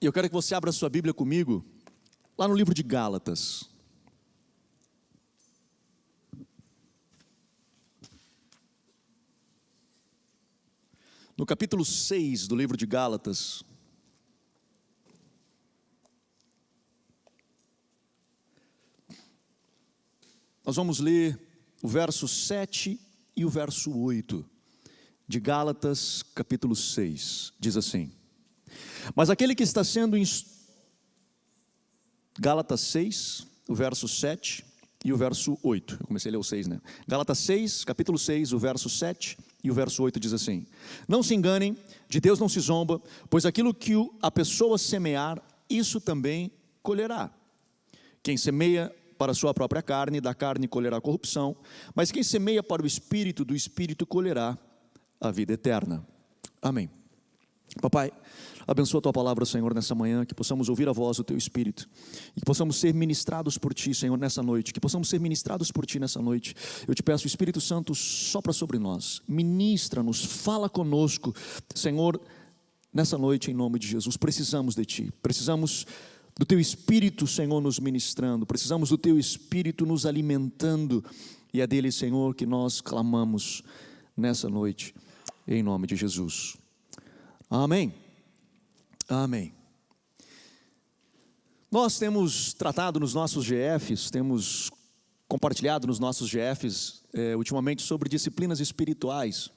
E eu quero que você abra sua Bíblia comigo, lá no livro de Gálatas. No capítulo 6 do livro de Gálatas. Nós vamos ler o verso 7 e o verso 8 de Gálatas, capítulo 6. Diz assim: mas aquele que está sendo Gálatas 6, o verso 7 e o verso 8. Eu comecei a ler o 6, né? Gálatas 6, capítulo 6, o verso 7 e o verso 8 diz assim: não se enganem, de Deus não se zomba, pois aquilo que a pessoa semear, isso também colherá. Quem semeia para a sua própria carne, da carne colherá corrupção, mas quem semeia para o Espírito, do Espírito colherá a vida eterna. Amém. Papai, abençoa a Tua palavra, Senhor, nessa manhã, que possamos ouvir a voz do Teu Espírito, e que possamos ser ministrados por Ti, Senhor, nessa noite, que possamos ser ministrados por Ti nessa noite. Eu te peço, Espírito Santo, sopra sobre nós, ministra-nos, fala conosco, Senhor, nessa noite, em nome de Jesus. Precisamos de Ti, precisamos do Teu Espírito, Senhor, nos ministrando, precisamos do Teu Espírito nos alimentando, e é dele, Senhor, que nós clamamos nessa noite, em nome de Jesus. Amém. Amém. Nós temos tratado nos nossos GFs, temos compartilhado nos nossos GFs ultimamente sobre disciplinas espirituais,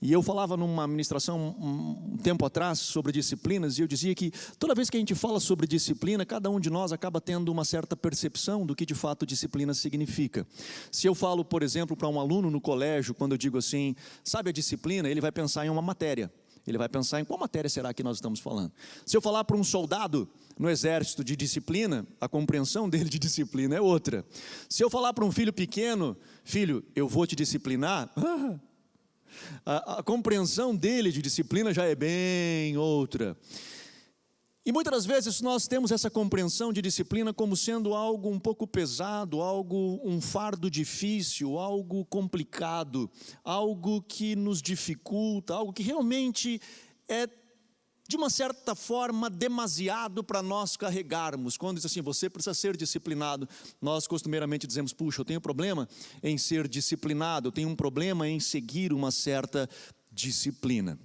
e eu falava numa ministração um tempo atrás sobre disciplinas, e eu dizia que toda vez que a gente fala sobre disciplina, cada um de nós acaba tendo uma certa percepção do que de fato disciplina significa. Se eu falo, por exemplo, para um aluno no colégio, quando eu digo assim, sabe a disciplina, ele vai pensar em uma matéria. Ele vai pensar em qual matéria será que nós estamos falando. Se eu falar para um soldado no exército de disciplina, a compreensão dele de disciplina é outra. Se eu falar para um filho pequeno, filho, eu vou te disciplinar, a compreensão dele de disciplina já é bem outra. E muitas das vezes nós temos essa compreensão de disciplina como sendo algo um pouco pesado, um fardo difícil, algo complicado, algo que nos dificulta, algo que realmente é, de uma certa forma, demasiado para nós carregarmos. Quando diz assim, você precisa ser disciplinado, nós costumeiramente dizemos, puxa, eu tenho problema em ser disciplinado, eu tenho um problema em seguir uma certa disciplina.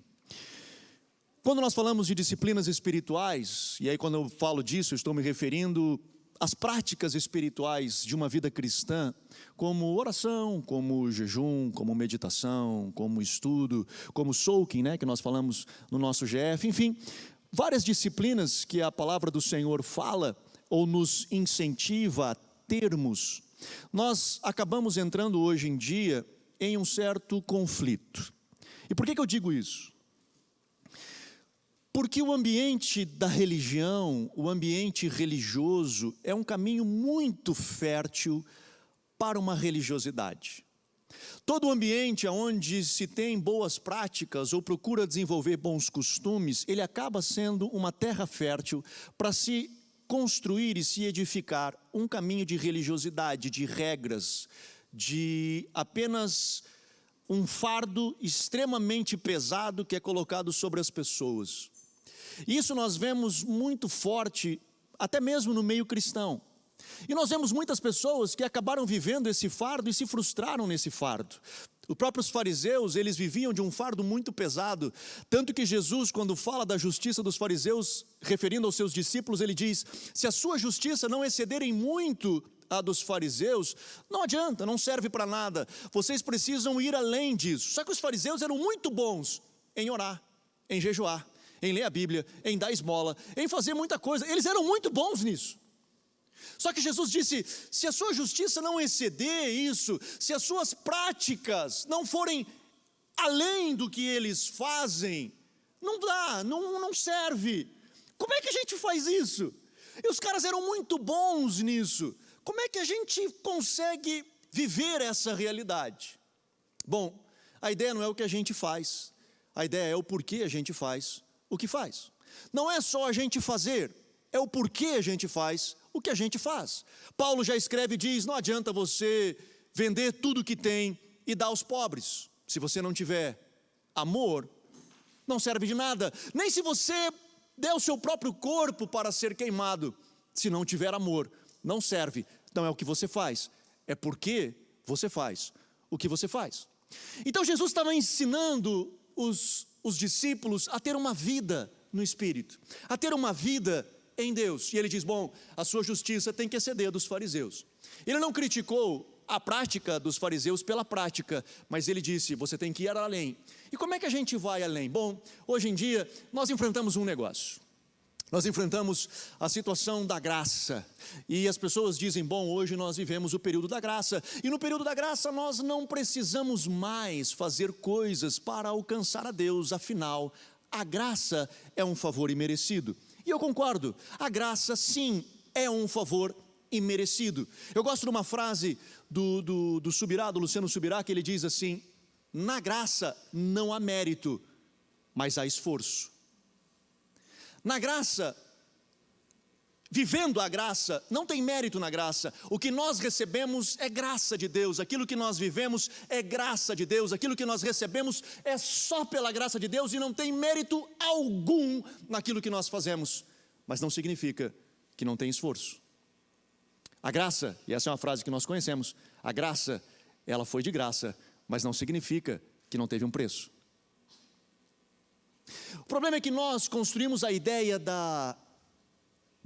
Quando nós falamos de disciplinas espirituais, e aí quando eu falo disso, eu estou me referindo às práticas espirituais de uma vida cristã, como oração, como jejum, como meditação, como estudo, como soaking, né, que nós falamos no nosso GF, enfim, várias disciplinas que a palavra do Senhor fala ou nos incentiva a termos, nós acabamos entrando hoje em dia em um certo conflito. E por que eu digo isso? Porque o ambiente da religião, o ambiente religioso, é um caminho muito fértil para uma religiosidade. Todo ambiente onde se tem boas práticas ou procura desenvolver bons costumes, ele acaba sendo uma terra fértil para se construir e se edificar um caminho de religiosidade, de regras, de apenas um fardo extremamente pesado que é colocado sobre as pessoas. Isso nós vemos muito forte, até mesmo no meio cristão. E nós vemos muitas pessoas que acabaram vivendo esse fardo e se frustraram nesse fardo. Os próprios fariseus, eles viviam de um fardo muito pesado, tanto que Jesus, quando fala da justiça dos fariseus, referindo aos seus discípulos, ele diz, se a sua justiça não excederem muito a dos fariseus, não adianta, não serve para nada, vocês precisam ir além disso. Só que os fariseus eram muito bons em orar, em jejuar, em ler a Bíblia, em dar esmola, em fazer muita coisa, eles eram muito bons nisso. Só que Jesus disse, se a sua justiça não exceder isso, se as suas práticas não forem além do que eles fazem, não dá, não serve. Como é que a gente faz isso? E os caras eram muito bons nisso. Como é que a gente consegue viver essa realidade? Bom, a ideia não é o que a gente faz, a ideia é o porquê a gente faz o que faz. Não é só a gente fazer, é o porquê a gente faz o que a gente faz. Paulo já escreve e diz, não adianta você vender tudo que tem e dar aos pobres. Se você não tiver amor, não serve de nada. Nem se você dê o seu próprio corpo para ser queimado. Se não tiver amor, não serve. Não é o que você faz, é porque você faz o que você faz. Então Jesus estava ensinando os discípulos a ter uma vida no Espírito, a ter uma vida em Deus. E ele diz, bom, a sua justiça tem que exceder a dos fariseus. Ele não criticou a prática dos fariseus pela prática, mas ele disse, você tem que ir além. E como é que a gente vai além? Bom, hoje em dia nós enfrentamos um negócio. Nós enfrentamos a situação da graça, e as pessoas dizem, bom, hoje nós vivemos o período da graça, e no período da graça nós não precisamos mais fazer coisas para alcançar a Deus, afinal, a graça é um favor imerecido. E eu concordo, a graça sim é um favor imerecido. Eu gosto de uma frase do Subirá, do Luciano Subirá, que ele diz assim, na graça não há mérito, mas há esforço. Na graça, vivendo a graça, não tem mérito na graça. O que nós recebemos é graça de Deus. Aquilo que nós vivemos é graça de Deus. Aquilo que nós recebemos é só pela graça de Deus e não tem mérito algum naquilo que nós fazemos. Mas não significa que não tem esforço. A graça, e essa é uma frase que nós conhecemos, a graça, ela foi de graça, mas não significa que não teve um preço. O problema é que nós construímos a ideia da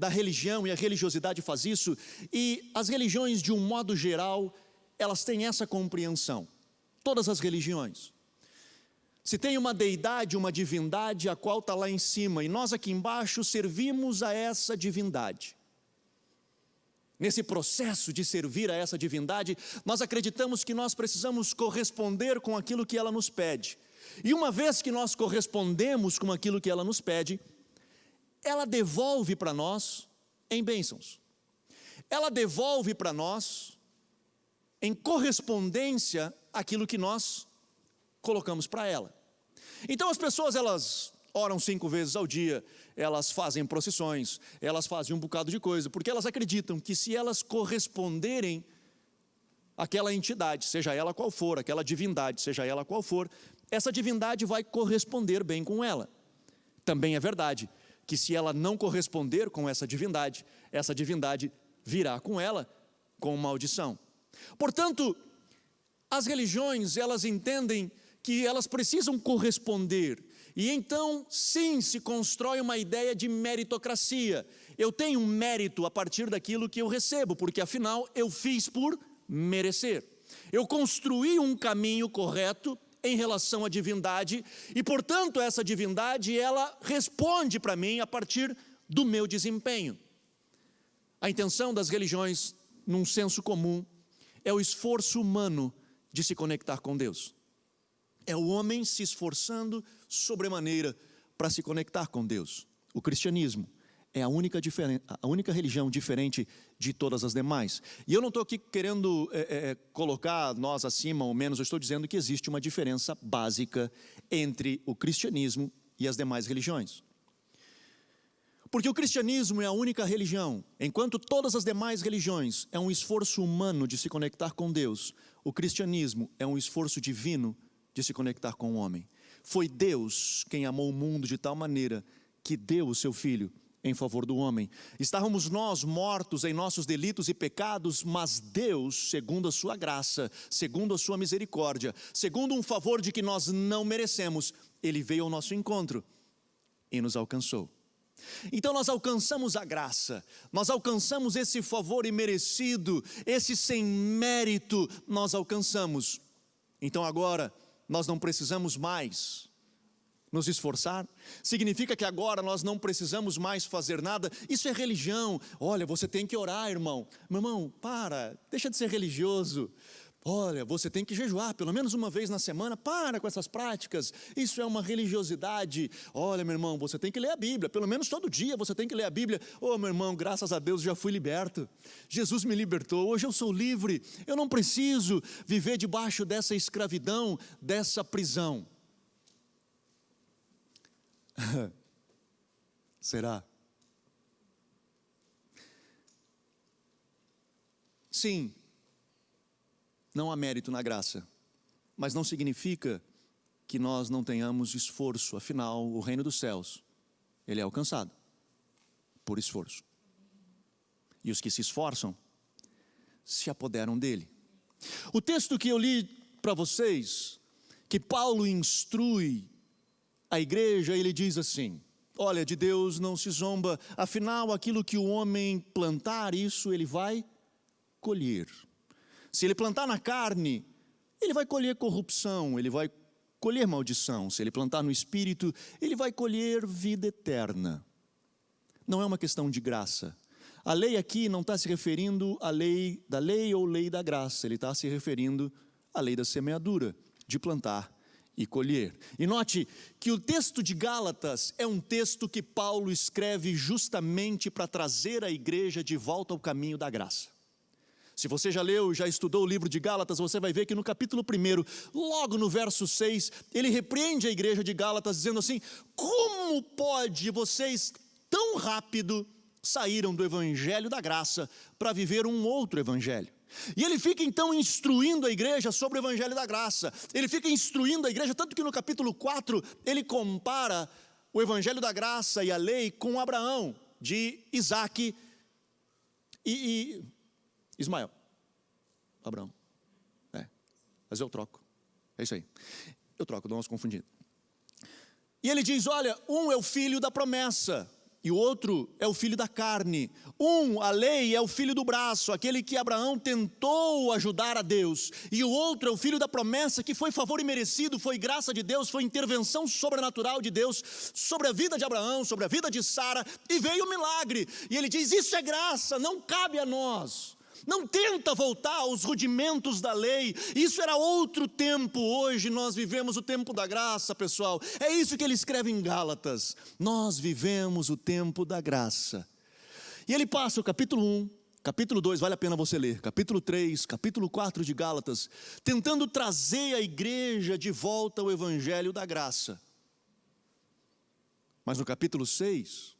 religião, e a religiosidade faz isso, e as religiões de um modo geral, elas têm essa compreensão, todas as religiões. Se tem uma deidade, uma divindade, a qual está lá em cima, e nós aqui embaixo servimos a essa divindade. Nesse processo de servir a essa divindade, nós acreditamos que nós precisamos corresponder com aquilo que ela nos pede. E uma vez que nós correspondemos com aquilo que ela nos pede, ela devolve para nós em bênçãos. Ela devolve para nós em correspondência aquilo que nós colocamos para ela. Então as pessoas, elas oram 5 vezes ao dia, elas fazem procissões, elas fazem um bocado de coisa, porque elas acreditam que se elas corresponderem àquela entidade, seja ela qual for, aquela divindade, seja ela qual for, essa divindade vai corresponder bem com ela. Também é verdade que se ela não corresponder com essa divindade virá com ela com maldição. Portanto, as religiões, elas entendem que elas precisam corresponder, e então sim se constrói uma ideia de meritocracia. Eu tenho um mérito a partir daquilo que eu recebo, porque afinal eu fiz por merecer. Eu construí um caminho correto em relação à divindade, e portanto essa divindade, ela responde para mim a partir do meu desempenho. A intenção das religiões, num senso comum, é o esforço humano de se conectar com Deus. É o homem se esforçando sobremaneira para se conectar com Deus. O cristianismo é a única religião diferente de todas as demais. E eu não estou aqui querendo colocar nós acima ou menos, eu estou dizendo que existe uma diferença básica entre o cristianismo e as demais religiões. Porque o cristianismo é a única religião, enquanto todas as demais religiões é um esforço humano de se conectar com Deus, o cristianismo é um esforço divino de se conectar com o homem. Foi Deus quem amou o mundo de tal maneira que deu o seu Filho em favor do homem. Estávamos nós mortos em nossos delitos e pecados, mas Deus, segundo a sua graça, segundo a sua misericórdia, segundo um favor de que nós não merecemos, Ele veio ao nosso encontro e nos alcançou. Então nós alcançamos a graça, nós alcançamos esse favor imerecido, esse sem mérito nós alcançamos. Então agora nós não precisamos mais nos esforçar, significa que agora nós não precisamos mais fazer nada. Isso é religião. Olha, você tem que orar, irmão. Meu irmão, deixa de ser religioso. Olha, você tem que jejuar pelo menos uma vez na semana. Para com essas práticas, isso é uma religiosidade. Olha, meu irmão, você tem que ler a Bíblia, pelo menos todo dia você tem que ler a Bíblia. Oh, meu irmão, graças a Deus já fui liberto. Jesus me libertou, hoje eu sou livre. Eu não preciso viver debaixo dessa escravidão, dessa prisão. Será? Sim, não há mérito na graça, mas não significa que nós não tenhamos esforço. Afinal, o reino dos céus ele é alcançado por esforço. E os que se esforçam se apoderam dele. O texto que eu li para vocês, que Paulo instrui a igreja, ele diz assim: olha, de Deus não se zomba, afinal aquilo que o homem plantar, isso ele vai colher. Se ele plantar na carne, ele vai colher corrupção, ele vai colher maldição. Se ele plantar no espírito, ele vai colher vida eterna. Não é uma questão de graça. A lei aqui não está se referindo à lei da lei ou lei da graça, ele está se referindo à lei da semeadura, de plantar e colher. E note que o texto de Gálatas é um texto que Paulo escreve justamente para trazer a igreja de volta ao caminho da graça. Se você já leu, já estudou o livro de Gálatas, você vai ver que no capítulo 1, logo no verso 6, ele repreende a igreja de Gálatas dizendo assim: como pode vocês tão rápido saíram do evangelho da graça para viver um outro evangelho? E ele fica então instruindo a igreja sobre o evangelho da graça. Ele fica instruindo a igreja, tanto que no capítulo 4, ele compara o evangelho da graça e a lei com Abraão, de Isaac e Ismael. Abraão. Mas eu troco. É isso aí. Eu troco, dou umas confundidas. E ele diz, olha, um é o filho da promessa e o outro é o filho da carne. A lei, é o filho do braço, aquele que Abraão tentou ajudar a Deus. E o outro é o filho da promessa, que foi favor imerecido, foi graça de Deus, foi intervenção sobrenatural de Deus sobre a vida de Abraão, sobre a vida de Sara, e veio o milagre. E ele diz, isso é graça, não cabe a nós. Não tenta voltar aos rudimentos da lei. Isso era outro tempo. Hoje nós vivemos o tempo da graça, pessoal. É isso que ele escreve em Gálatas. Nós vivemos o tempo da graça. E ele passa o capítulo 1, capítulo 2, vale a pena você ler, capítulo 3, capítulo 4 de Gálatas, tentando trazer a igreja de volta ao evangelho da graça. Mas no capítulo 6,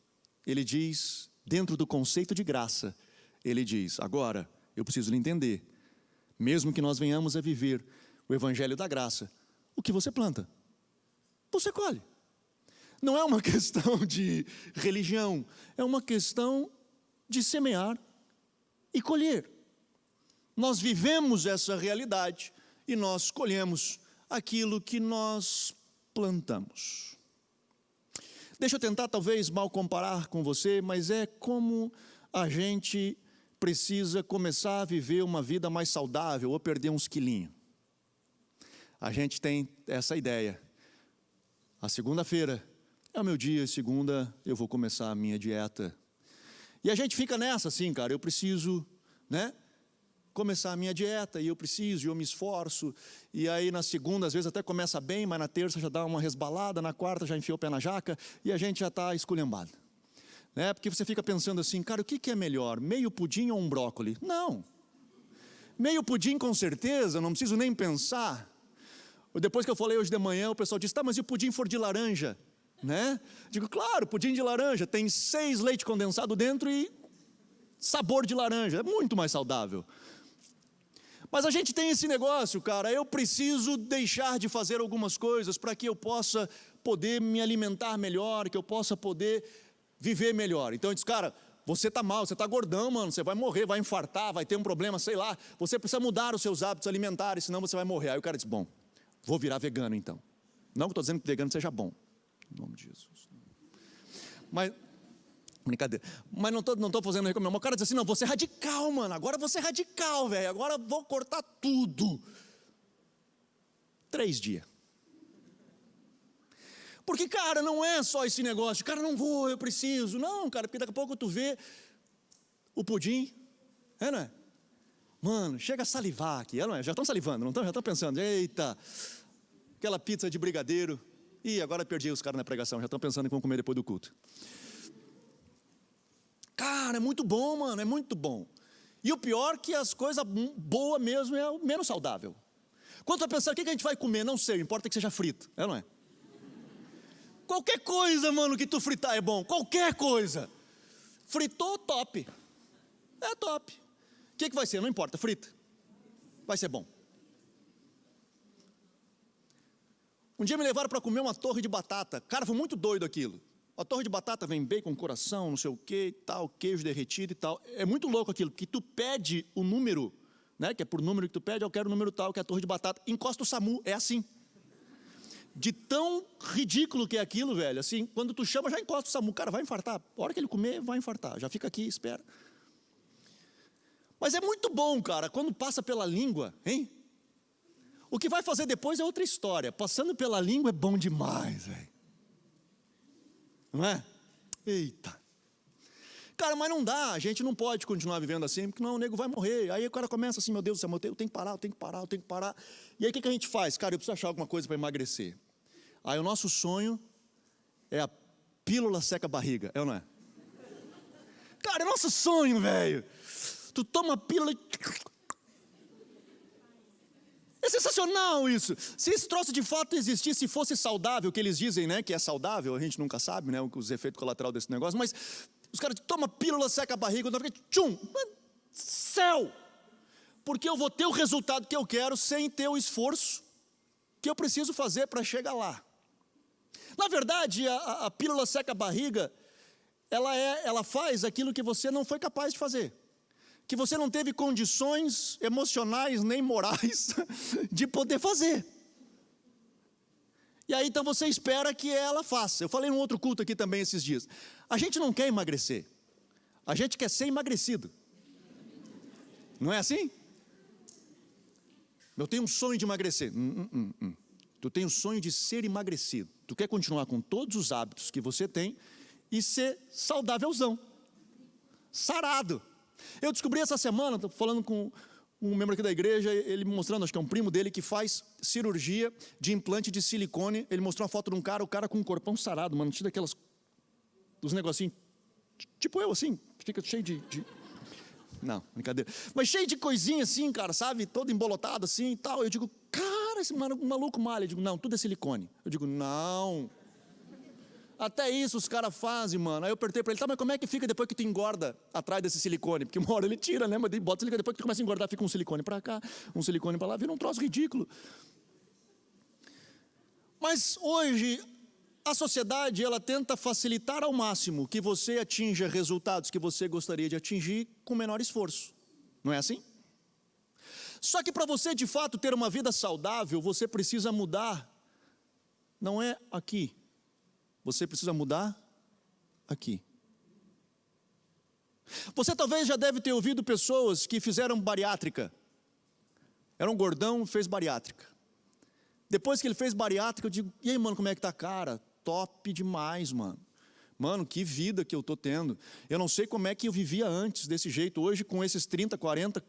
ele diz, dentro do conceito de graça, ele diz, agora eu preciso lhe entender, mesmo que nós venhamos a viver o evangelho da graça, o que você planta, você colhe. Não é uma questão de religião, é uma questão de semear e colher. Nós vivemos essa realidade e nós colhemos aquilo que nós plantamos. Deixa eu tentar talvez mal comparar com você, mas é como a gente precisa começar a viver uma vida mais saudável ou perder uns quilinhos. A gente tem essa ideia. A segunda-feira é o meu dia, segunda eu vou começar a minha dieta. E a gente fica nessa assim, cara, eu preciso, começar a minha dieta, e eu preciso, e eu me esforço, e aí na segunda às vezes até começa bem, mas na terça já dá uma resbalada, na quarta já enfia o pé na jaca, e a gente já está esculhambado. Porque você fica pensando assim, cara, o que é melhor, meio pudim ou um brócoli? Não, meio pudim com certeza, não preciso nem pensar. Depois que eu falei hoje de manhã, o pessoal disse, tá, mas e o pudim for de laranja? Digo, claro, pudim de laranja, tem 6 leite condensado dentro e sabor de laranja, é muito mais saudável. Mas a gente tem esse negócio, cara, eu preciso deixar de fazer algumas coisas para que eu possa poder me alimentar melhor, que eu possa poder viver melhor. Então eu disse, cara, você está mal, você está gordão, mano, você vai morrer, vai infartar, vai ter um problema, sei lá, você precisa mudar os seus hábitos alimentares, senão você vai morrer. Aí o cara disse, bom, vou virar vegano então. Não que estou dizendo que vegano seja bom, em nome de Jesus. Mas, brincadeira, mas não estou fazendo recomendação. O cara diz assim, não, vou ser radical, mano, agora vou ser radical, velho, agora vou cortar tudo. 3 dias. Porque, cara, não é só esse negócio, cara, não vou, eu preciso. Não, cara, porque daqui a pouco tu vê o pudim, não é? Mano, chega a salivar aqui, não é? Já estão salivando, não estão? Já estão pensando, eita, aquela pizza de brigadeiro. Ih, agora perdi os caras na pregação, já estão pensando em como comer depois do culto. Cara, é muito bom, mano, é muito bom. E o pior é que as coisas boas mesmo é o menos saudável. Quando tu vai pensar, o que a gente vai comer? Não sei, importa que seja frito, não é? Qualquer coisa, mano, que tu fritar é bom, qualquer coisa. Fritou, top. É top. O que vai ser? Não importa, frita. Vai ser bom. Um dia me levaram para comer uma torre de batata. Cara, foi muito doido aquilo. A torre de batata vem bacon, coração, não sei o que e tal, queijo derretido e tal. É muito louco aquilo, porque tu pede o número, né, que é por número que tu pede, eu quero o número tal, que é a torre de batata, encosta o SAMU, é assim. De tão ridículo que é aquilo, velho, assim, quando tu chama, já encosta o SAMU, cara, vai infartar. A hora que ele comer, vai infartar, já fica aqui, espera. Mas é muito bom, cara, quando passa pela língua, hein? O que vai fazer depois é outra história. Passando pela língua é bom demais, velho. Não é? Eita. Cara, mas não dá, a gente não pode continuar vivendo assim, porque não, o nego vai morrer. Aí o cara começa assim, meu Deus do céu, eu tenho que parar, eu tenho que parar, eu tenho que parar. E aí o que a gente faz? Cara, eu preciso achar alguma coisa para emagrecer. Aí o nosso sonho é a pílula seca-barriga, é ou não é? Cara, é nosso sonho, velho. Tu toma a pílula e... É sensacional isso. Se esse troço de fato existisse, se fosse saudável, que eles dizem, né, que é saudável, a gente nunca sabe, né, os efeitos colaterais desse negócio, mas os caras tomam pílula, seca a barriga, quando fica, tchum, céu! Porque eu vou ter o resultado que eu quero sem ter o esforço que eu preciso fazer para chegar lá. Na verdade, a pílula seca a barriga, ela faz aquilo que você não foi capaz de fazer. Que você não teve condições emocionais nem morais de poder fazer. E aí então você espera que ela faça. Eu falei num outro culto aqui também esses dias. A gente não quer emagrecer. A gente quer ser emagrecido. Não é assim? Eu tenho um sonho de emagrecer. Tu tem um sonho de ser emagrecido. Tu quer continuar com todos os hábitos que você tem e ser saudávelzão. Sarado. Eu descobri essa semana, estou falando com um membro aqui da igreja, ele me mostrando, acho que é um primo dele, que faz cirurgia de implante de silicone. Ele mostrou uma foto de um cara, o cara com um corpão sarado, mano, tira aquelas, os negocinhos, tipo eu assim, fica cheio de... Não, brincadeira. Mas cheio de coisinha assim, cara, sabe, todo embolotado assim e tal. Eu digo, cara, esse maluco malha. Eu digo, não, tudo é silicone. Eu digo, não... Até isso os caras fazem, mano. Aí eu perguntei para ele, tá, mas como é que fica depois que tu engorda atrás desse silicone? Porque uma hora ele tira, né? Mas ele bota silicone, depois que tu começa a engordar, fica um silicone para cá, um silicone para lá, vira um troço ridículo. Mas hoje, a sociedade, ela tenta facilitar ao máximo que você atinja resultados que você gostaria de atingir com menor esforço. Não é assim? Só que para você, de fato, ter uma vida saudável, você precisa mudar. Não é aqui. Você precisa mudar aqui. Você talvez já deve ter ouvido pessoas que fizeram bariátrica. Era um gordão, fez bariátrica. Depois que ele fez bariátrica, eu digo, e aí, mano, como é que tá a cara? Top demais, mano. Mano, que vida que eu tô tendo. Eu não sei como é que eu vivia antes desse jeito. Hoje, com esses 30, 40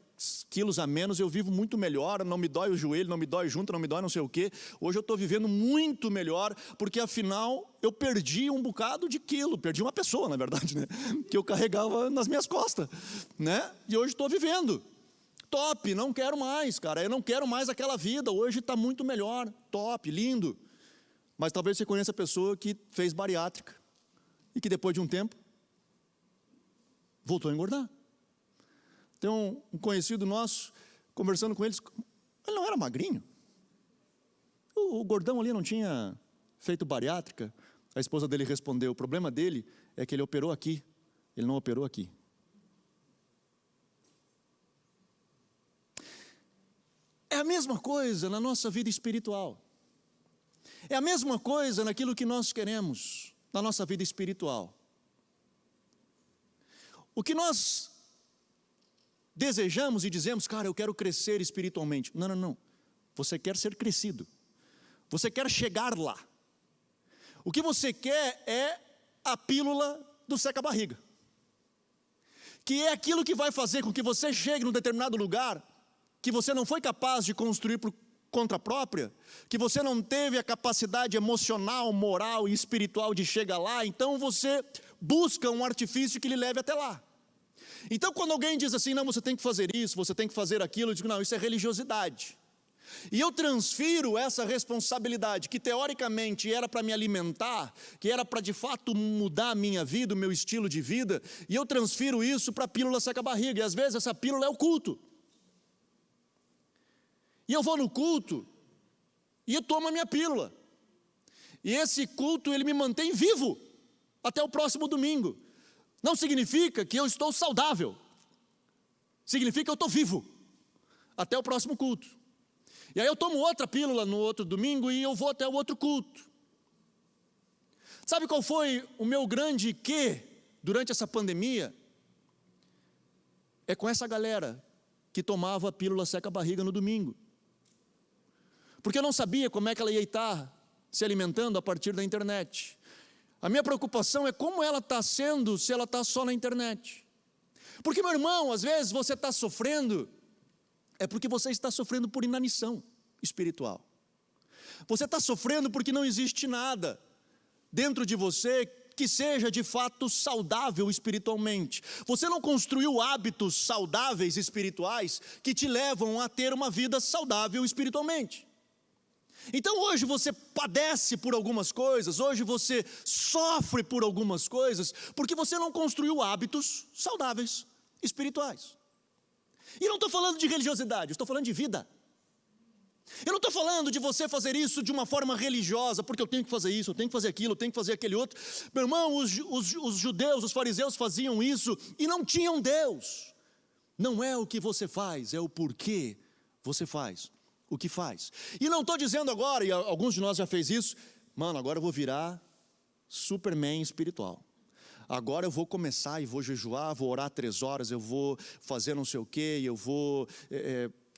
quilos a menos, eu vivo muito melhor. Não me dói o joelho, não me dói junto, não me dói não sei o quê. Hoje eu estou vivendo muito melhor, porque afinal eu perdi um bocado de quilo. Perdi uma pessoa, na verdade, né? Que eu carregava nas minhas costas, né? E hoje estou vivendo. Top, não quero mais, cara. Eu não quero mais aquela vida. Hoje está muito melhor. Top, lindo. Mas talvez você conheça a pessoa que fez bariátrica e que depois de um tempo voltou a engordar. Tem um conhecido nosso, conversando com eles, ele não era magrinho. O gordão ali não tinha feito bariátrica. A esposa dele respondeu, o problema dele é que ele operou aqui, ele não operou aqui. É a mesma coisa na nossa vida espiritual. É a mesma coisa naquilo que nós queremos na nossa vida espiritual. O que nós desejamos e dizemos, cara, eu quero crescer espiritualmente. Não, não, não. Você quer ser crescido. Você quer chegar lá. O que você quer é a pílula do seca-barriga. Que é aquilo que vai fazer com que você chegue num determinado lugar que você não foi capaz de construir por conta própria, que você não teve a capacidade emocional, moral e espiritual de chegar lá, então você busca um artifício que lhe leve até lá. Então quando alguém diz assim, não, você tem que fazer isso, você tem que fazer aquilo, eu digo, não, isso é religiosidade. E eu transfiro essa responsabilidade, que teoricamente era para me alimentar, que era para de fato mudar a minha vida, o meu estilo de vida, e eu transfiro isso para a pílula seca-barriga, e às vezes essa pílula é o culto. E eu vou no culto, e eu tomo a minha pílula. E esse culto, ele me mantém vivo, até o próximo domingo. Não significa que eu estou saudável. Significa que eu estou vivo até o próximo culto. E aí eu tomo outra pílula no outro domingo e eu vou até o outro culto. Sabe qual foi o meu grande quê durante essa pandemia? É com essa galera que tomava a pílula seca-barriga no domingo. Porque eu não sabia como é que ela ia estar se alimentando a partir da internet. A minha preocupação é como ela está sendo se ela está só na internet. Porque, meu irmão, às vezes você está sofrendo, é porque você está sofrendo por inanição espiritual. Você está sofrendo porque não existe nada dentro de você que seja de fato saudável espiritualmente. Você não construiu hábitos saudáveis espirituais que te levam a ter uma vida saudável espiritualmente. Então hoje você padece por algumas coisas, hoje você sofre por algumas coisas, porque você não construiu hábitos saudáveis espirituais. E não estou falando de religiosidade, estou falando de vida. Eu não estou falando de você fazer isso de uma forma religiosa, porque eu tenho que fazer isso, eu tenho que fazer aquilo, eu tenho que fazer aquele outro. Meu irmão, os judeus, os fariseus faziam isso e não tinham Deus. Não é o que você faz, é o porquê você faz o que faz. E não estou dizendo agora, e alguns de nós já fez isso, mano, agora eu vou virar Superman espiritual. Agora eu vou começar e vou jejuar, vou orar 3 horas, eu vou fazer não sei o quê, eu vou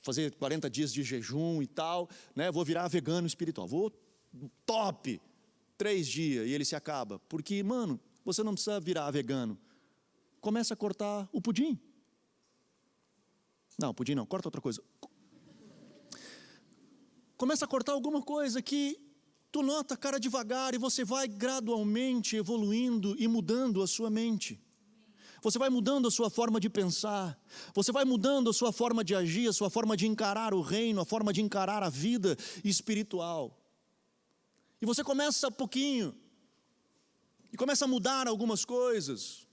fazer 40 dias de jejum e tal, né? Vou virar vegano espiritual, vou top, 3 dias e ele se acaba. Porque, mano, você não precisa virar vegano. Começa a cortar o pudim. Não, pudim não, corta outra coisa. Começa a cortar alguma coisa que tu nota, cara, devagar, e você vai gradualmente evoluindo e mudando a sua mente. Você vai mudando a sua forma de pensar, você vai mudando a sua forma de agir, a sua forma de encarar o reino, a forma de encarar a vida espiritual. E você começa pouquinho, e começa a mudar algumas coisas.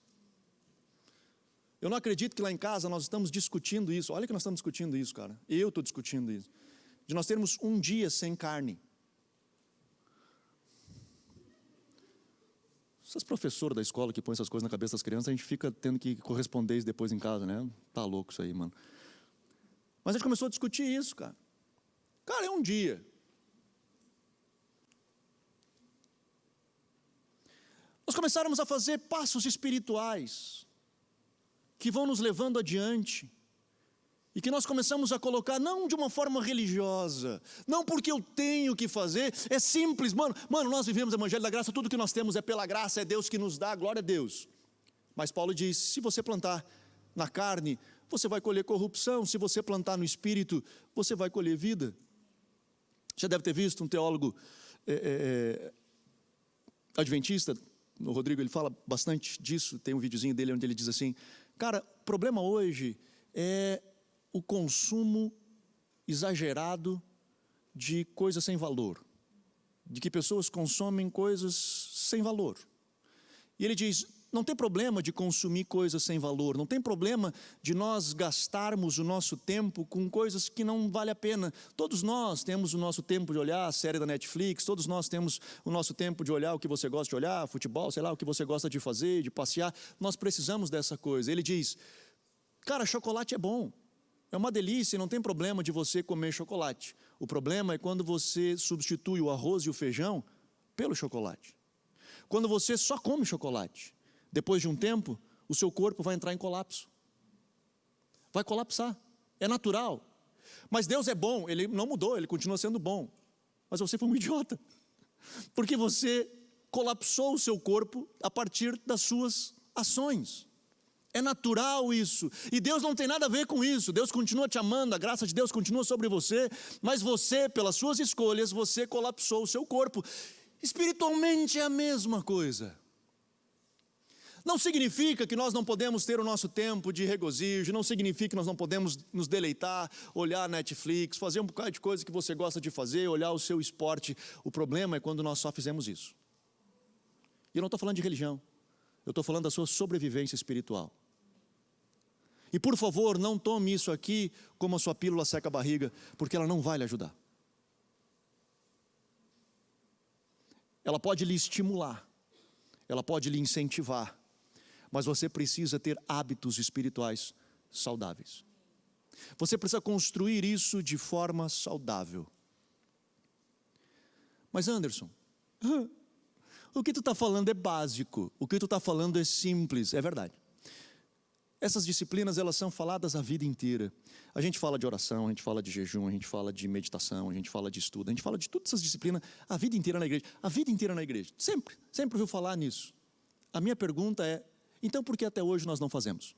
Eu não acredito que lá em casa nós estamos discutindo isso. Olha que nós estamos discutindo isso, cara. Eu estou discutindo isso. De nós termos um dia sem carne. Essas professoras da escola que põem essas coisas na cabeça das crianças, a gente fica tendo que corresponder isso depois em casa, né? Tá louco isso aí, mano. Mas a gente começou a discutir isso, cara. Cara, é um dia. Nós começamos a fazer passos espirituais que vão nos levando adiante. E que nós começamos a colocar, não de uma forma religiosa, não porque eu tenho que fazer, é simples, mano, nós vivemos o Evangelho da Graça, tudo que nós temos é pela graça, é Deus que nos dá, glória a Deus. Mas Paulo diz, se você plantar na carne, você vai colher corrupção, se você plantar no Espírito, você vai colher vida. Já deve ter visto um teólogo adventista, o Rodrigo, ele fala bastante disso, tem um videozinho dele onde ele diz assim, cara, o problema hoje é o consumo exagerado de coisas sem valor, de que pessoas consomem coisas sem valor. E ele diz, não tem problema de consumir coisas sem valor, não tem problema de nós gastarmos o nosso tempo com coisas que não vale a pena. Todos nós temos o nosso tempo de olhar a série da Netflix, todos nós temos o nosso tempo de olhar o que você gosta de olhar, futebol, sei lá, o que você gosta de fazer, de passear. Nós precisamos dessa coisa. Ele diz, cara, chocolate é bom. É uma delícia e não tem problema de você comer chocolate. O problema é quando você substitui o arroz e o feijão pelo chocolate. Quando você só come chocolate, depois de um tempo, o seu corpo vai entrar em colapso. Vai colapsar. É natural. Mas Deus é bom, Ele não mudou, Ele continua sendo bom. Mas você foi um idiota. Porque você colapsou o seu corpo a partir das suas ações. É natural isso, e Deus não tem nada a ver com isso. Deus continua te amando, a graça de Deus continua sobre você, mas você, pelas suas escolhas, você colapsou o seu corpo. Espiritualmente é a mesma coisa. Não significa que nós não podemos ter o nosso tempo de regozijo, não significa que nós não podemos nos deleitar, olhar Netflix, fazer um bocado de coisa que você gosta de fazer, olhar o seu esporte. O problema é quando nós só fizemos isso. E eu não estou falando de religião, eu estou falando da sua sobrevivência espiritual. E por favor, não tome isso aqui como a sua pílula seca-barriga, porque ela não vai lhe ajudar. Ela pode lhe estimular, ela pode lhe incentivar, mas você precisa ter hábitos espirituais saudáveis. Você precisa construir isso de forma saudável. Mas Anderson, o que tu está falando é básico, o que tu está falando é simples, é verdade. Essas disciplinas, elas são faladas a vida inteira. A gente fala de oração, a gente fala de jejum, a gente fala de meditação, a gente fala de estudo, a gente fala de todas essas disciplinas a vida inteira na igreja. A vida inteira na igreja, sempre ouviu falar nisso. A minha pergunta é, então por que até hoje nós não fazemos?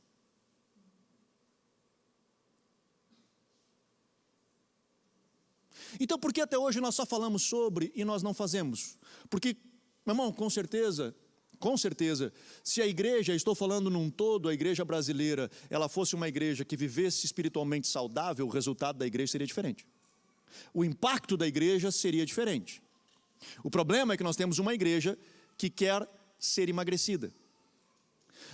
Então por que até hoje nós só falamos sobre e nós não fazemos? Porque, meu irmão, com certeza, se a igreja, estou falando num todo, a igreja brasileira, ela fosse uma igreja que vivesse espiritualmente saudável, o resultado da igreja seria diferente. O impacto da igreja seria diferente. O problema é que nós temos uma igreja que quer ser emagrecida.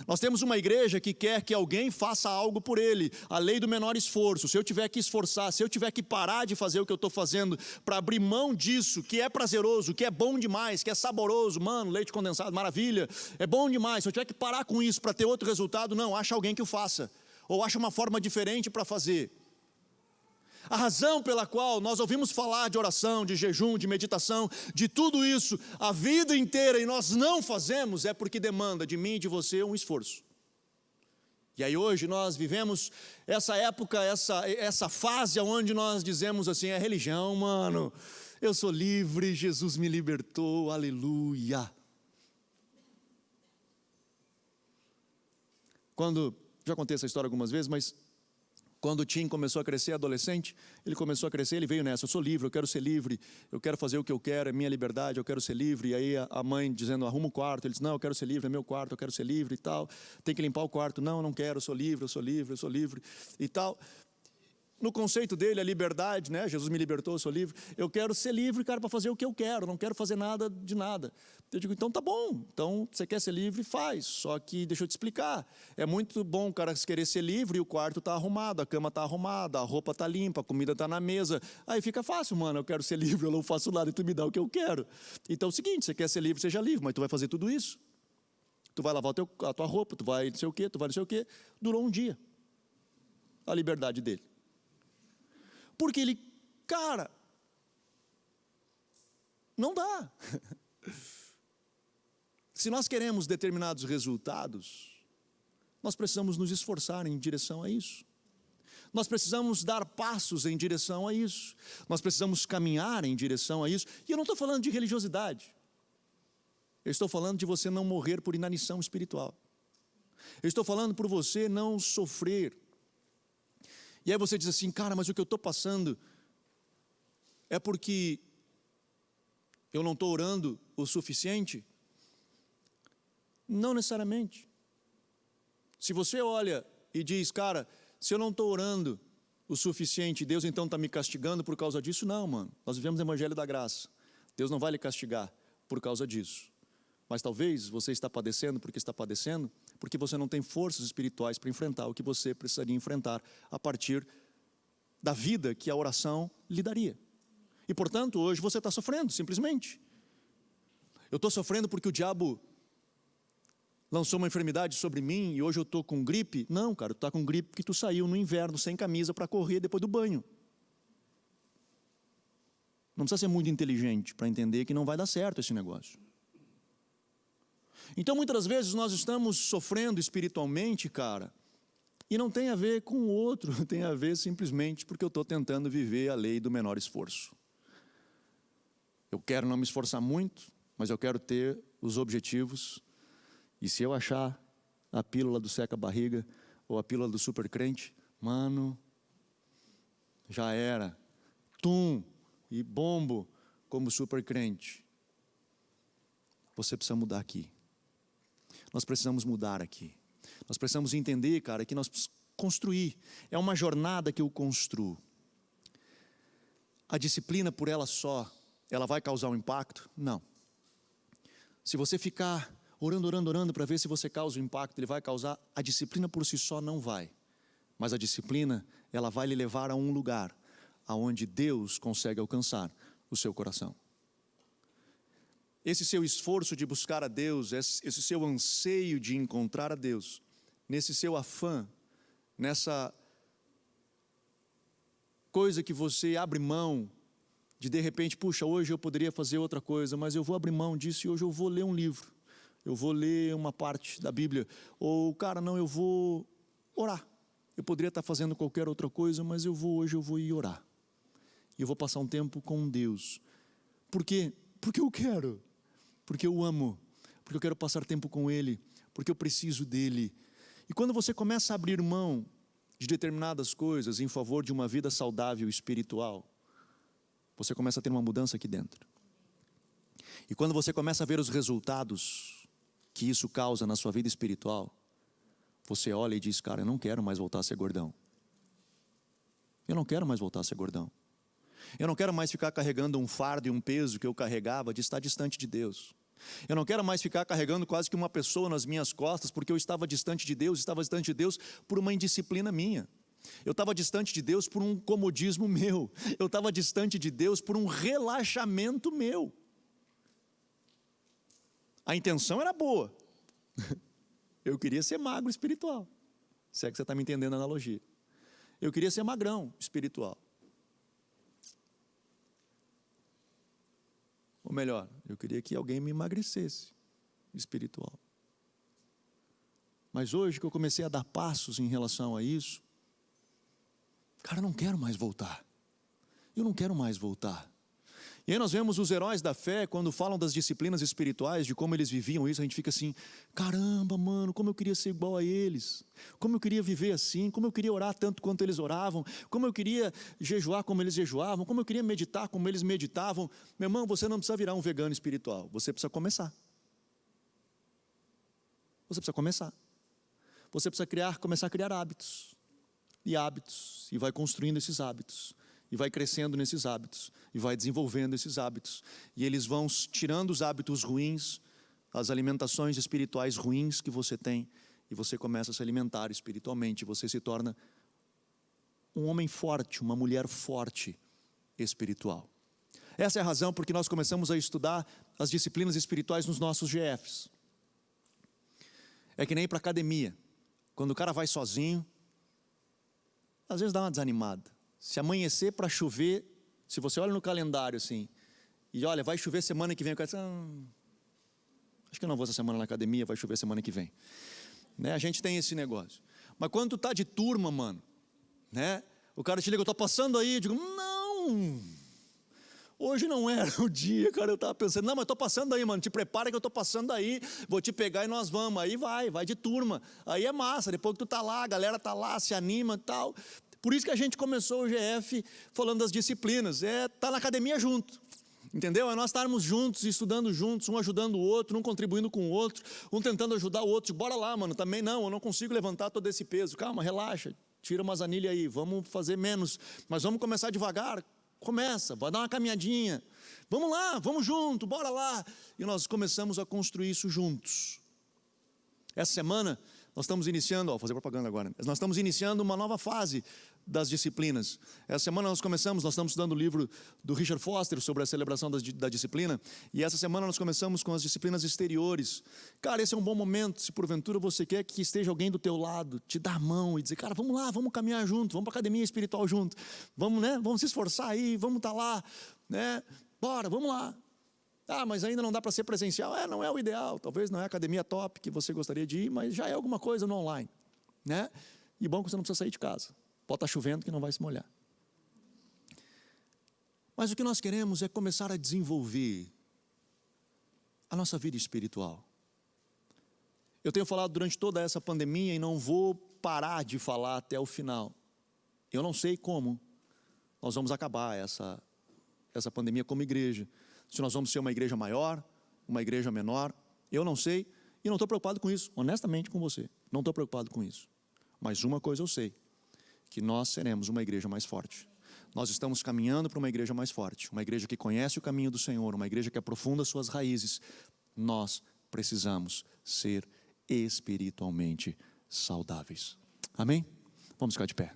Nós temos uma igreja que quer que alguém faça algo por ele, a lei do menor esforço. Se eu tiver que esforçar, se eu tiver que parar de fazer o que eu estou fazendo, para abrir mão disso, que é prazeroso, que é bom demais, que é saboroso, mano, leite condensado, maravilha, é bom demais. Se eu tiver que parar com isso para ter outro resultado, não, acha alguém que o faça, ou acha uma forma diferente para fazer. A razão pela qual nós ouvimos falar de oração, de jejum, de meditação, de tudo isso a vida inteira e nós não fazemos, é porque demanda de mim e de você um esforço. E aí hoje nós vivemos essa época, essa fase onde nós dizemos assim, é religião, mano, eu sou livre, Jesus me libertou, aleluia. Já contei essa história algumas vezes, mas quando o Tim começou a crescer, adolescente, ele começou a crescer, ele veio nessa, eu sou livre, eu quero ser livre, eu quero fazer o que eu quero, é minha liberdade, eu quero ser livre. E aí a mãe dizendo, arruma o quarto, ele disse, não, eu quero ser livre, é meu quarto, eu quero ser livre e tal. Tem que limpar o quarto, não, eu não quero, eu sou livre, eu sou livre, eu sou livre e tal. No conceito dele, a liberdade, né? Jesus me libertou, eu sou livre. Eu quero ser livre, cara, para fazer o que eu quero, não quero fazer nada de nada. Eu digo, então tá bom, então você quer ser livre, faz. Só que deixa eu te explicar, é muito bom o cara querer ser livre e o quarto está arrumado, a cama está arrumada, a roupa está limpa, a comida está na mesa. Aí fica fácil, mano, eu quero ser livre, eu não faço nada e tu me dá o que eu quero. Então é o seguinte, você quer ser livre, seja livre, mas tu vai fazer tudo isso. Tu vai lavar a tua roupa, tu vai não sei o quê, tu vai não sei o quê. Durou um dia, a liberdade dele. Porque ele, cara, não dá. Se nós queremos determinados resultados, nós precisamos nos esforçar em direção a isso. Nós precisamos dar passos em direção a isso. Nós precisamos caminhar em direção a isso. E eu não estou falando de religiosidade. Eu estou falando de você não morrer por inanição espiritual. Eu estou falando por você não sofrer. E aí você diz assim, cara, mas o que eu estou passando é porque eu não estou orando o suficiente? Não necessariamente. Se você olha e diz, cara, se eu não estou orando o suficiente, Deus então está me castigando por causa disso? Não, mano, nós vivemos o evangelho da graça. Deus não vai lhe castigar por causa disso. Mas talvez você está padecendo porque você não tem forças espirituais para enfrentar o que você precisaria enfrentar a partir da vida que a oração lhe daria. E portanto, hoje você está sofrendo, simplesmente. Eu estou sofrendo porque o diabo lançou uma enfermidade sobre mim e hoje eu estou com gripe. Não, cara, tu está com gripe porque tu saiu no inverno sem camisa para correr depois do banho. Não precisa ser muito inteligente para entender que não vai dar certo esse negócio. Então muitas vezes nós estamos sofrendo espiritualmente, cara, e não tem a ver com o outro, tem a ver simplesmente porque eu estou tentando viver a lei do menor esforço. Eu quero não me esforçar muito, mas eu quero ter os objetivos, e se eu achar a pílula do seca-barriga, ou a pílula do super crente, mano, já era, tum, e bombo como super crente. Você precisa mudar aqui. Nós precisamos mudar aqui. Nós precisamos entender, cara, que nós precisamos construir. É uma jornada que eu construo. A disciplina por ela só, ela vai causar um impacto? Não. Se você ficar orando para ver se você causa um impacto, ele vai causar, a disciplina por si só não vai. Mas a disciplina, ela vai lhe levar a um lugar aonde Deus consegue alcançar o seu coração. esse seu esforço de buscar a Deus, esse seu anseio de encontrar a Deus, nesse seu afã, nessa coisa que você abre mão, de repente, puxa, hoje eu poderia fazer outra coisa, mas eu vou abrir mão disso e hoje eu vou ler um livro, eu vou ler uma parte da Bíblia, ou, cara, não, eu vou orar. Eu poderia estar fazendo qualquer outra coisa, mas hoje eu vou ir orar. E eu vou passar um tempo com Deus. Por quê? Porque eu quero. Porque eu amo. Porque eu quero passar tempo com Ele. Porque eu preciso dEle. E quando você começa a abrir mão de determinadas coisas em favor de uma vida saudável espiritual, você começa a ter uma mudança aqui dentro. E quando você começa a ver os resultados que isso causa na sua vida espiritual, você olha e diz, cara, eu não quero mais voltar a ser gordão. Eu não quero mais voltar a ser gordão. Eu não quero mais ficar carregando um fardo e um peso que eu carregava de estar distante de Deus. Eu não quero mais ficar carregando quase que uma pessoa nas minhas costas porque eu estava distante de Deus por uma indisciplina minha. Eu estava distante de Deus por um comodismo meu. Eu estava distante de Deus por um relaxamento meu. A intenção era boa. Eu queria ser magro espiritual. Se é que você está me entendendo a analogia. Eu queria ser magrão espiritual. Ou melhor, eu queria que alguém me emagrecesse espiritual. Mas hoje que eu comecei a dar passos em relação a isso, cara, eu não quero mais voltar. Eu não quero mais voltar. E aí nós vemos os heróis da fé, quando falam das disciplinas espirituais, de como eles viviam isso, a gente fica assim, caramba, mano, como eu queria ser igual a eles, como eu queria viver assim, como eu queria orar tanto quanto eles oravam, como eu queria jejuar como eles jejuavam, como eu queria meditar como eles meditavam. Meu irmão, você não precisa virar um vegano espiritual, você precisa começar. Você precisa começar. Você precisa começar a criar hábitos, e vai construindo esses hábitos. E vai crescendo nesses hábitos, e vai desenvolvendo esses hábitos. E eles vão tirando os hábitos ruins, as alimentações espirituais ruins que você tem, e você começa a se alimentar espiritualmente, você se torna um homem forte, uma mulher forte espiritual. Essa é a razão porque nós começamos a estudar as disciplinas espirituais nos nossos GFs. É que nem ir para a academia. Quando o cara vai sozinho, às vezes dá uma desanimada. Se amanhecer para chover, se você olha no calendário assim, e olha, vai chover semana que vem, o cara diz, acho que eu não vou essa semana na academia, vai chover semana que vem. Né? A gente tem esse negócio. Mas quando tu tá de turma, mano, né? O cara te liga, eu tô passando aí, eu digo, não, hoje não era o dia, cara, eu tava pensando, não, mas eu tô passando aí, mano, te prepara que eu tô passando aí, vou te pegar e nós vamos, aí vai de turma, aí é massa, depois que tu tá lá, a galera tá lá, se anima e tal. Por isso que a gente começou o GF falando das disciplinas, tá na academia junto, entendeu? É nós estarmos juntos, estudando juntos, um ajudando o outro, um contribuindo com o outro, um tentando ajudar o outro, bora lá, mano, também não, eu não consigo levantar todo esse peso, calma, relaxa, tira umas anilhas aí, vamos fazer menos, mas vamos começar devagar, começa, vai dar uma caminhadinha, vamos lá, vamos junto, bora lá, e nós começamos a construir isso juntos. Essa semana, nós estamos iniciando, vou fazer propaganda agora, nós estamos iniciando uma nova fase das disciplinas. Essa semana nós estamos estudando o livro do Richard Foster sobre a celebração da disciplina, e essa semana nós começamos com as disciplinas exteriores. Cara, esse é um bom momento, se porventura você quer que esteja alguém do teu lado, te dar a mão e dizer, cara, vamos lá, vamos caminhar junto, vamos para a academia espiritual junto, vamos, né, vamos se esforçar aí, vamos estar lá, né, bora, vamos lá. Mas ainda não dá para ser presencial, não é o ideal, talvez não é a academia top que você gostaria de ir, mas já é alguma coisa no online, né, e bom que você não precisa sair de casa. Pode estar chovendo que não vai se molhar. Mas o que nós queremos é começar a desenvolver a nossa vida espiritual. Eu tenho falado durante toda essa pandemia e não vou parar de falar até o final. Eu não sei como nós vamos acabar essa pandemia como igreja. Se nós vamos ser uma igreja maior, uma igreja menor, eu não sei e não estou preocupado com isso, honestamente com você. Não estou preocupado com isso. Mas uma coisa eu sei, que nós seremos uma igreja mais forte. Nós estamos caminhando para uma igreja mais forte, uma igreja que conhece o caminho do Senhor, uma igreja que aprofunda suas raízes. Nós precisamos ser espiritualmente saudáveis. Amém? Vamos ficar de pé.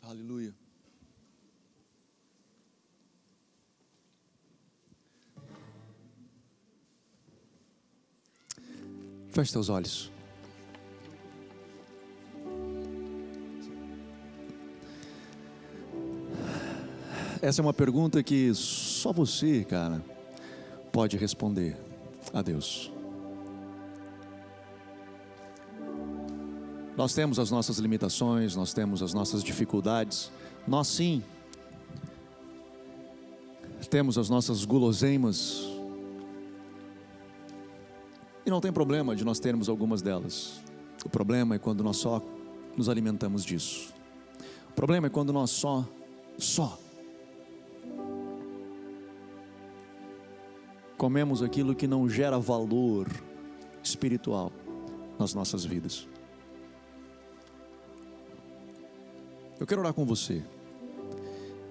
Aleluia. Feche teus olhos. Essa é uma pergunta que só você, cara, pode responder a Deus. Nós temos as nossas limitações, nós temos as nossas dificuldades, nós sim temos as nossas guloseimas, e não tem problema de nós termos algumas delas. O problema é quando nós só nos alimentamos disso. O problema é quando nós só comemos aquilo que não gera valor espiritual nas nossas vidas. Eu quero orar com você,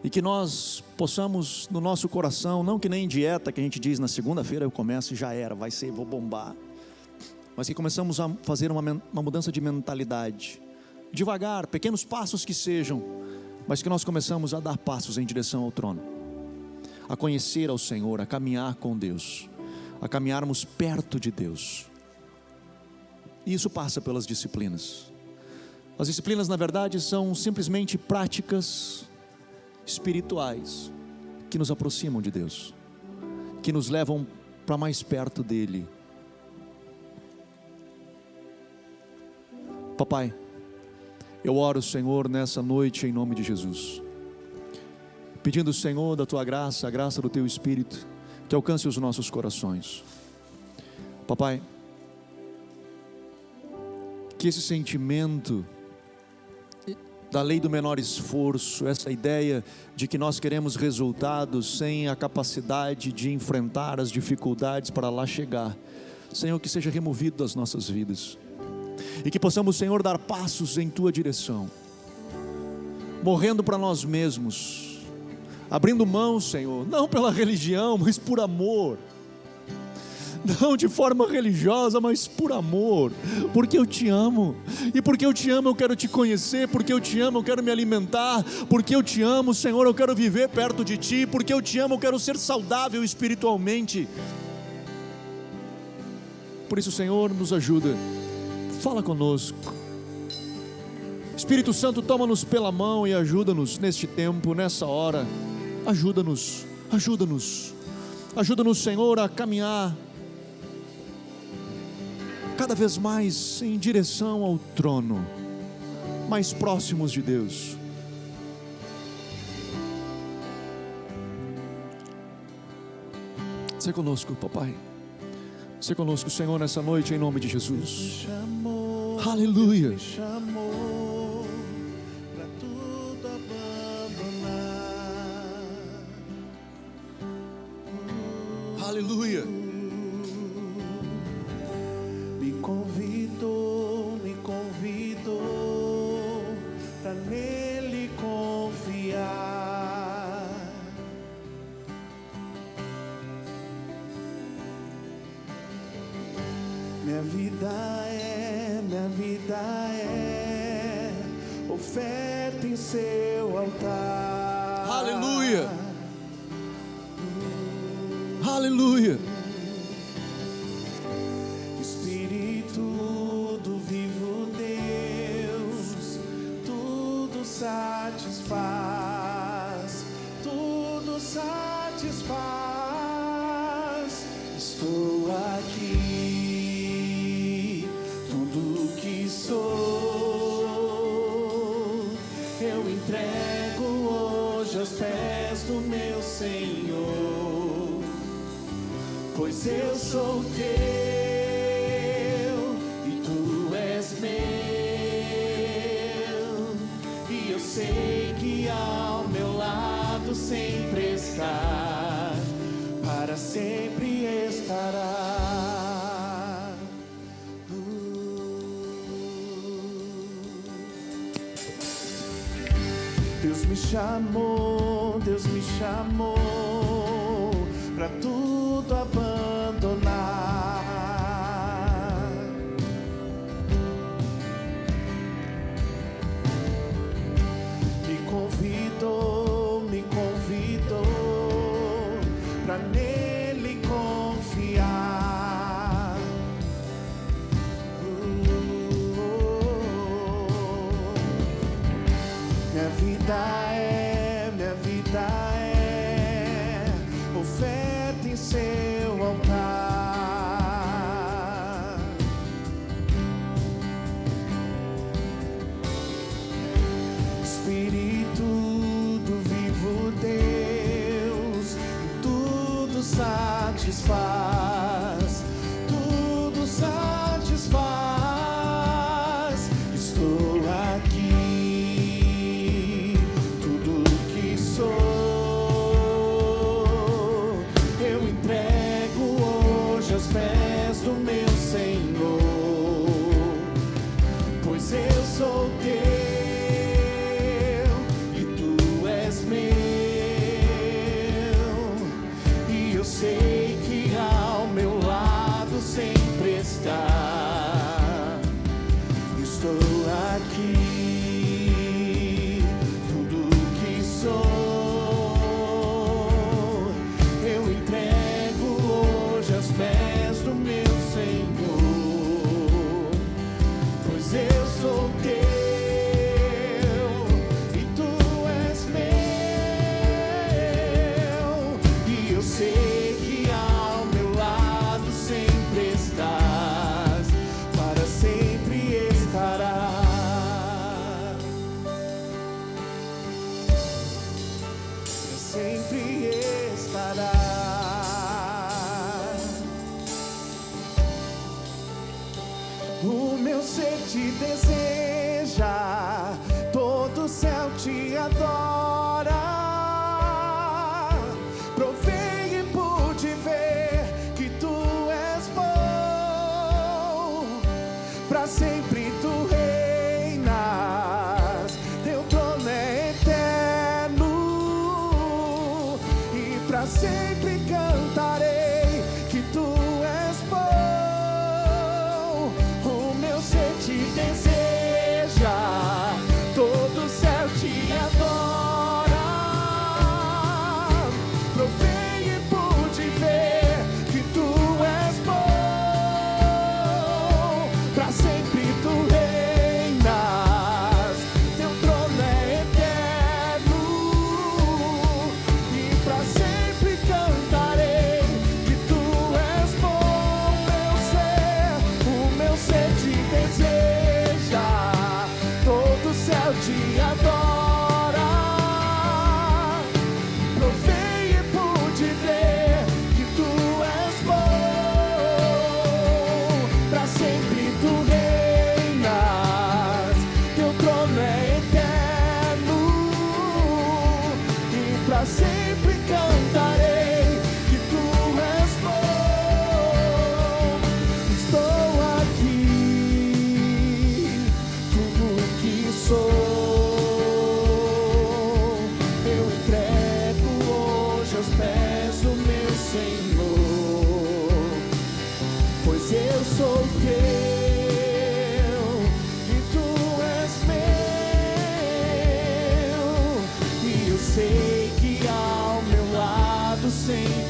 e que nós possamos no nosso coração, não que nem dieta que a gente diz na segunda-feira eu começo e já era, vai ser, vou bombar, mas que começamos a fazer uma mudança de mentalidade, devagar, pequenos passos que sejam, mas que nós começamos a dar passos em direção ao trono, a conhecer ao Senhor, a caminhar com Deus, a caminharmos perto de Deus. E isso passa pelas disciplinas. As disciplinas, na verdade, são simplesmente práticas espirituais que nos aproximam de Deus, que nos levam para mais perto dEle. Papai, eu oro, Senhor, nessa noite em nome de Jesus, pedindo, Senhor, da Tua graça, a graça do Teu Espírito, que alcance os nossos corações. Papai, que esse sentimento da lei do menor esforço, essa ideia de que nós queremos resultados sem a capacidade de enfrentar as dificuldades para lá chegar, Senhor, que seja removido das nossas vidas, e que possamos, Senhor, dar passos em Tua direção, morrendo para nós mesmos, abrindo mão, Senhor, não pela religião, mas por amor, não de forma religiosa, mas por amor, porque eu te amo, e porque eu te amo eu quero te conhecer, porque eu te amo eu quero me alimentar, porque eu te amo, Senhor, eu quero viver perto de Ti, porque eu te amo eu quero ser saudável espiritualmente. Por isso, Senhor, nos ajuda, fala conosco, Espírito Santo, toma-nos pela mão e ajuda-nos neste tempo, nessa hora, ajuda-nos, Senhor, a caminhar cada vez mais em direção ao trono, mais próximos de Deus. Seja conosco, papai, seja conosco, Senhor, nessa noite em nome de Jesus. Aleluia. Me chamou pra tudo abandonar. Aleluia. Me convidou pra nele confiar. Minha vida é oferta em seu altar. Aleluia. Aleluia. Espírito do vivo Deus, tudo satisfaz, tudo satisfaz. Estou aqui, tudo que sou, eu entrego hoje aos pés do meu Senhor, pois eu sou teu e tu és meu, e eu sei que ao meu lado sempre está, para sempre estará. Deus me chamou pra tudo abandonar. Me O meu ser te deseja, todo o céu te adora. Provei e pude ver que tu és bom, pra sempre tu reinas, teu trono é eterno, e pra sempre cantarei que tu és bom. O meu ser te deseja, todo o céu te adora. Provei e pude ver que tu és bom, pra sempre tu reinas, teu trono é eterno, e pra sempre cantarei que tu és bom. O meu ser te deseja, todo o céu te adora. Provei e pude ver que tu és bom, pra sempre tu reinas, teu trono é eterno, e pra sempre cantarei que tu és bom. Estou aqui, tudo que sou, eu entrego hoje aos pés do meu Senhor, pois eu sou teu e tu és meu, e eu sei que ao meu lado sempre